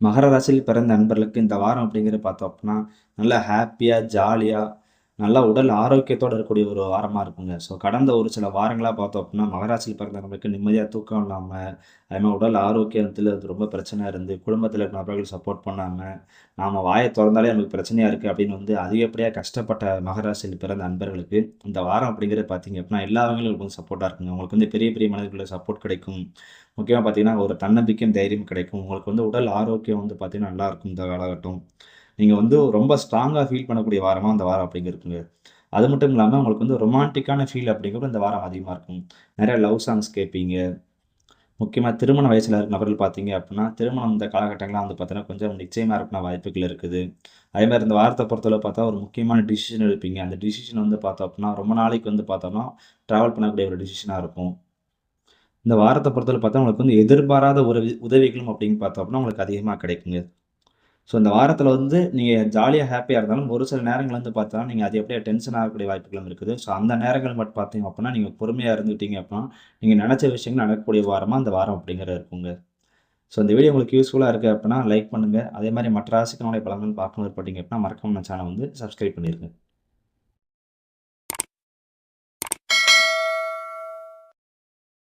மகர ராசியில் பிறந்த நண்பர்களுக்கு இந்த வாரம் அப்படிங்கிறது பார்த்தோம் அப்படின்னா, நல்லா ஹேப்பியா, ஜாலியா, நல்லா உடல் ஆரோக்கியத்தோட இருக்கக்கூடிய ஒரு வாரமா இருக்குங்க. ஸோ கடந்த ஒரு சில வாரங்களா பார்த்தோம் அப்படின்னா, மகர ராசியில் பிறந்தவங்களுக்கு நிம்மதியா தூக்கம் இல்லாம, அதேமாரி உடல் ஆரோக்கியத்தில அது ரொம்ப பிரச்சனையா இருந்து, குடும்பத்தில இருக்கிற நபர்கள் சப்போர்ட் பண்ணாம, நாம வாய தொறந்தாலே நமக்கு பிரச்சனையா இருக்கு அப்படின்னு வந்து அதிகப்படியா கஷ்டப்பட்ட மகர ராசியில் பிறந்த நண்பர்களுக்கு, இந்த வாரம் அப்படிங்கிறது பார்த்தீங்க அப்படின்னா, எல்லா வகையிலும் கொஞ்சம் சப்போர்ட்டா இருக்குங்க. உங்களுக்கு வந்து பெரிய பெரிய மனிதர்களோட சப்போர்ட் கிடைக்கும். முக்கியமா பார்த்தீங்கன்னா, ஒரு தன்னம்பிக்கையும், தைரியமும் கிடைக்கும். உங்களுக்கு வந்து உடல் ஆரோக்கியம் வந்து பார்த்தீங்கன்னா, நல்லாருக்கும் இந்த காலகட்டம். நீங்க வந்து ரொம்ப ஸ்ட்ராங்கா ஃபீல் பண்ணக்கூடிய வாரமா இந்த வாரம் அப்படிங்க இருக்குங்க. அது மட்டும் இல்லாம உங்களுக்கு வந்து ரொமான்டிக்கான ஃபீல் அப்படிங்கிறது இந்த வாரம் அதிகமா இருக்கும். நெறைய லவ் சாங்ஸ் கேட்பீங்க. முக்கியமா திருமண வயசுல இருக்க நபர்கள் பார்த்தீங்க அப்படின்னா, திருமணம் இந்த காலகட்டங்கள்லாம் வந்து பார்த்தீங்கன்னா, கொஞ்சம் நிச்சயமா இருக்க வாய்ப்புகள் இருக்குது. அதேமாரி இந்த வாரத்த பொறுத்தளவு பார்த்தா, ஒரு முக்கியமான டிசிஷன் எடுப்பீங்க. அந்த டிசிஷன் வந்து பார்த்தோம் அப்படின்னா, ரொம்ப நாளைக்கு வந்து பார்த்தோம்னா, டிராவல் பண்ணக்கூடிய ஒரு டிசிஷனா இருக்கும். இந்த வாரத்த பொறுத்தவரை பார்த்தா, உங்களுக்கு வந்து எதிர்பாராத உதவிகளும் அப்படின்னு பார்த்தோம் அப்படின்னா, உங்களுக்கு அதிகமா கிடைக்குங்க. ஸோ இந்த வாரத்தில வந்து நீங்க ஜாலியா, ஹேப்பியா இருந்தாலும், ஒரு சில நேரங்கள் வந்து பார்த்தா, நீங்க அதிகப்படியா டென்ஷன் ஆகக்கூடிய வாய்ப்புகளும் இருக்குது. ஸோ அந்த நேரங்கள் மட்டும் பார்த்தீங்க அப்படின்னா, நீங்க பொறுமையா இருந்துட்டீங்க அப்படின்னா, நீங்க நெனச்ச விஷயங்கள் நடக்கக்கூடிய வாரமா இந்த வாரம் அப்படிங்கிறது இருக்குங்க. ஸோ இந்த வீடியோ உங்களுக்கு யூஸ்ஃபுல்லா இருக்கு அப்படின்னா, லைக் பண்ணுங்க. அதே மாரி மற்ற ராசிக்கான பலன்கள் பார்க்கணும் விருப்பப்பட்டீங்க அப்படின்னா, மறக்காம நம்ம சேனல வந்து சப்ஸ்கிரைப் பண்ணிருங்க.